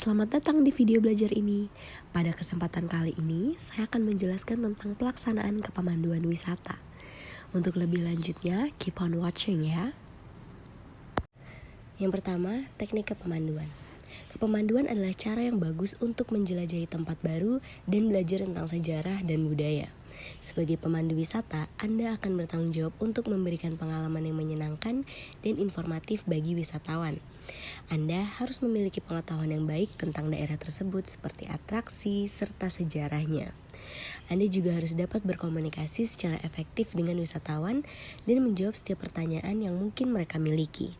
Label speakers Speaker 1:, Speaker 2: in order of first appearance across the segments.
Speaker 1: Selamat datang di video belajar ini. Pada kesempatan kali ini, saya akan menjelaskan tentang pelaksanaan kepemanduan wisata. Untuk lebih lanjutnya, keep on watching ya. Yang pertama, teknik kepemanduan. Kepemanduan adalah cara yang bagus untuk menjelajahi tempat baru dan belajar tentang sejarah dan budaya. Sebagai pemandu wisata, Anda akan bertanggung jawab untuk memberikan pengalaman yang menyenangkan dan informatif bagi wisatawan. Anda harus memiliki pengetahuan yang baik tentang daerah tersebut seperti atraksi serta sejarahnya. Anda juga harus dapat berkomunikasi secara efektif dengan wisatawan dan menjawab setiap pertanyaan yang mungkin mereka miliki.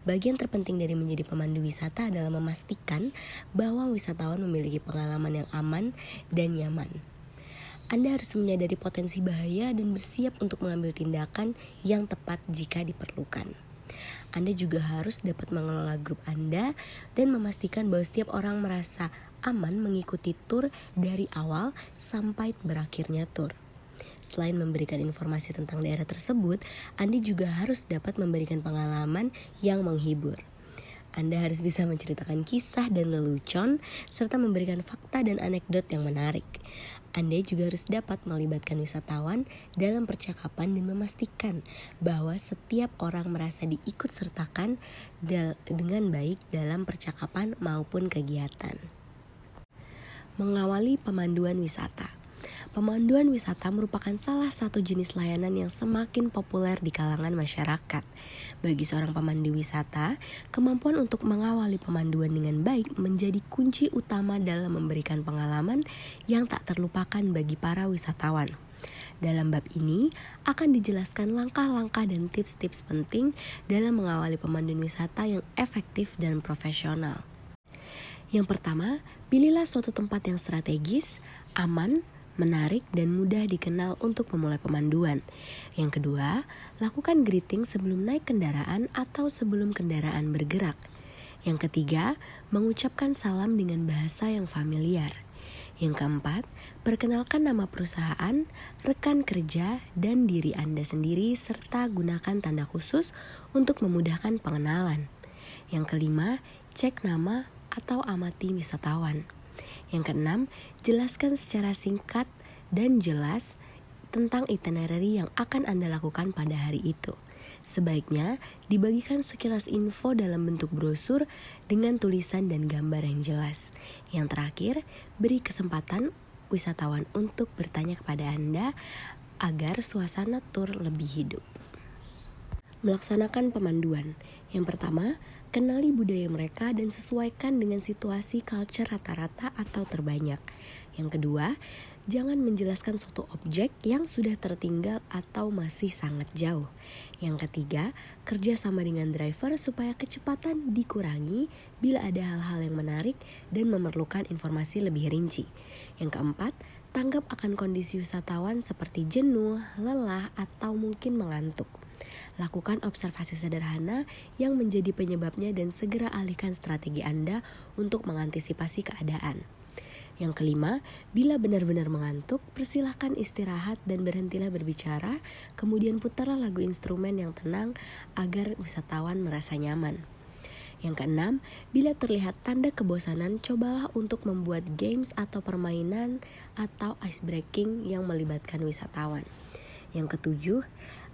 Speaker 1: Bagian terpenting dari menjadi pemandu wisata adalah memastikan bahwa wisatawan memiliki pengalaman yang aman dan nyaman. Anda harus menyadari potensi bahaya dan bersiap untuk mengambil tindakan yang tepat jika diperlukan. Anda juga harus dapat mengelola grup Anda dan memastikan bahwa setiap orang merasa aman mengikuti tur dari awal sampai berakhirnya tur. Selain memberikan informasi tentang daerah tersebut, Anda juga harus dapat memberikan pengalaman yang menghibur. Anda harus bisa menceritakan kisah dan lelucon, serta memberikan fakta dan anekdot yang menarik. Anda juga harus dapat melibatkan wisatawan dalam percakapan dan memastikan bahwa setiap orang merasa diikut sertakan dengan baik dalam percakapan maupun kegiatan. Mengawali pemanduan wisata. Pemanduan wisata merupakan salah satu jenis layanan yang semakin populer di kalangan masyarakat. Bagi seorang pemandu wisata, kemampuan untuk mengawali pemanduan dengan baik menjadi kunci utama dalam memberikan pengalaman yang tak terlupakan bagi para wisatawan. Dalam bab ini akan dijelaskan langkah-langkah dan tips-tips penting dalam mengawali pemanduan wisata yang efektif dan profesional. Yang pertama, pilihlah suatu tempat yang strategis, aman, menarik dan mudah dikenal untuk memulai pemanduan. Yang kedua, lakukan greeting sebelum naik kendaraan atau sebelum kendaraan bergerak. Yang ketiga, mengucapkan salam dengan bahasa yang familiar. Yang keempat, perkenalkan nama perusahaan, rekan kerja, dan diri Anda sendiri serta gunakan tanda khusus untuk memudahkan pengenalan. Yang kelima, cek nama atau amati wisatawan. Yang keenam, jelaskan secara singkat dan jelas tentang itinerary yang akan Anda lakukan pada hari itu. Sebaiknya dibagikan sekilas info dalam bentuk brosur dengan tulisan dan gambar yang jelas. Yang terakhir, beri kesempatan wisatawan untuk bertanya kepada Anda agar suasana tur lebih hidup. Melaksanakan pemanduan. Yang pertama, kenali budaya mereka dan sesuaikan dengan situasi culture rata-rata atau terbanyak. Yang kedua, jangan menjelaskan suatu objek yang sudah tertinggal atau masih sangat jauh. Yang ketiga, kerja sama dengan driver supaya kecepatan dikurangi bila ada hal-hal yang menarik dan memerlukan informasi lebih rinci. Yang keempat, tanggap akan kondisi wisatawan seperti jenuh, lelah, atau mungkin mengantuk. Lakukan observasi sederhana yang menjadi penyebabnya dan segera alihkan strategi Anda untuk mengantisipasi keadaan. Yang kelima, bila benar-benar mengantuk, persilahkan istirahat dan berhentilah berbicara, kemudian putarlah lagu instrumen yang tenang agar wisatawan merasa nyaman. Yang keenam, bila terlihat tanda kebosanan, cobalah untuk membuat games atau permainan atau ice breaking yang melibatkan wisatawan. Yang ketujuh,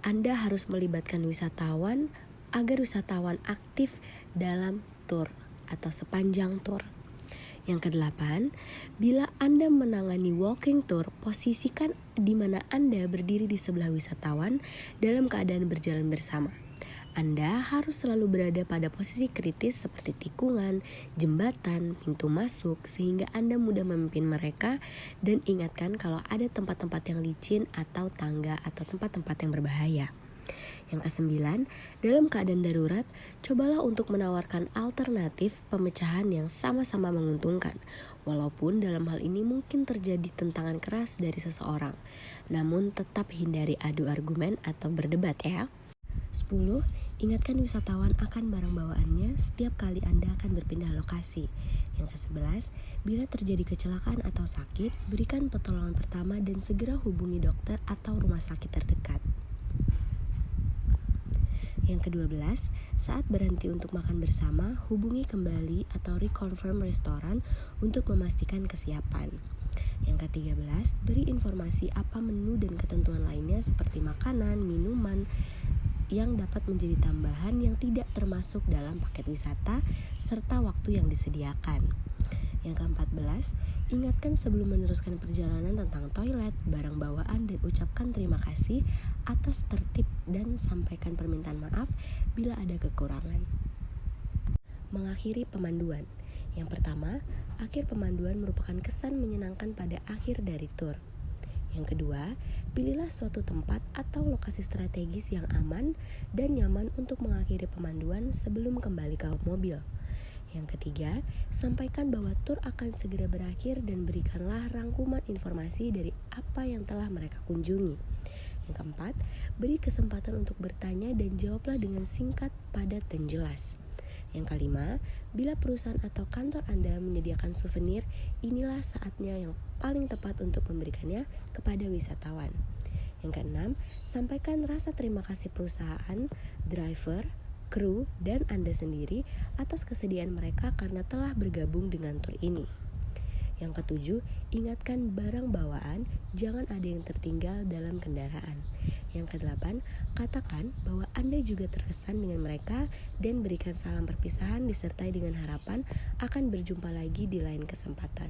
Speaker 1: Anda harus melibatkan wisatawan agar wisatawan aktif dalam tur atau sepanjang tur. Yang kedelapan, bila Anda menangani walking tour, posisikan di mana Anda berdiri di sebelah wisatawan dalam keadaan berjalan bersama. Anda harus selalu berada pada posisi kritis seperti tikungan, jembatan, pintu masuk sehingga Anda mudah memimpin mereka dan ingatkan kalau ada tempat-tempat yang licin atau tangga atau tempat-tempat yang berbahaya. Yang kesembilan, dalam keadaan darurat, cobalah untuk menawarkan alternatif pemecahan yang sama-sama menguntungkan. Walaupun dalam hal ini mungkin terjadi tentangan keras dari seseorang, namun tetap hindari adu argumen atau berdebat ya. 10. Ingatkan wisatawan akan barang bawaannya setiap kali Anda akan berpindah lokasi. Yang ke-11, bila terjadi kecelakaan atau sakit, berikan pertolongan pertama dan segera hubungi dokter atau rumah sakit terdekat. Yang ke-12, saat berhenti untuk makan bersama, hubungi kembali atau reconfirm restoran untuk memastikan kesiapan. Yang ke-13, beri informasi apa menu dan ketentuan lainnya seperti makanan, minuman yang dapat menjadi tambahan yang tidak termasuk dalam paket wisata serta waktu yang disediakan. Yang ke-14, ingatkan sebelum meneruskan perjalanan tentang toilet, barang bawaan, dan ucapkan terima kasih atas tertib dan sampaikan permintaan maaf bila ada kekurangan. Mengakhiri pemanduan. Yang pertama, akhir pemanduan merupakan kesan menyenangkan pada akhir dari tur. Yang kedua, pilihlah suatu tempat atau lokasi strategis yang aman dan nyaman untuk mengakhiri pemanduan sebelum kembali ke mobil. Yang ketiga, sampaikan bahwa tur akan segera berakhir dan berikanlah rangkuman informasi dari apa yang telah mereka kunjungi. Yang keempat, beri kesempatan untuk bertanya dan jawablah dengan singkat, padat, dan jelas. Yang kelima, bila perusahaan atau kantor Anda menyediakan souvenir, inilah saatnya yang paling tepat untuk memberikannya kepada wisatawan. Yang keenam, sampaikan rasa terima kasih perusahaan, driver, kru, dan Anda sendiri atas kesediaan mereka karena telah bergabung dengan tur ini. Yang ketujuh, ingatkan barang bawaan, jangan ada yang tertinggal dalam kendaraan. Yang kedelapan, katakan bahwa Anda juga terkesan dengan mereka dan berikan salam perpisahan disertai dengan harapan akan berjumpa lagi di lain kesempatan.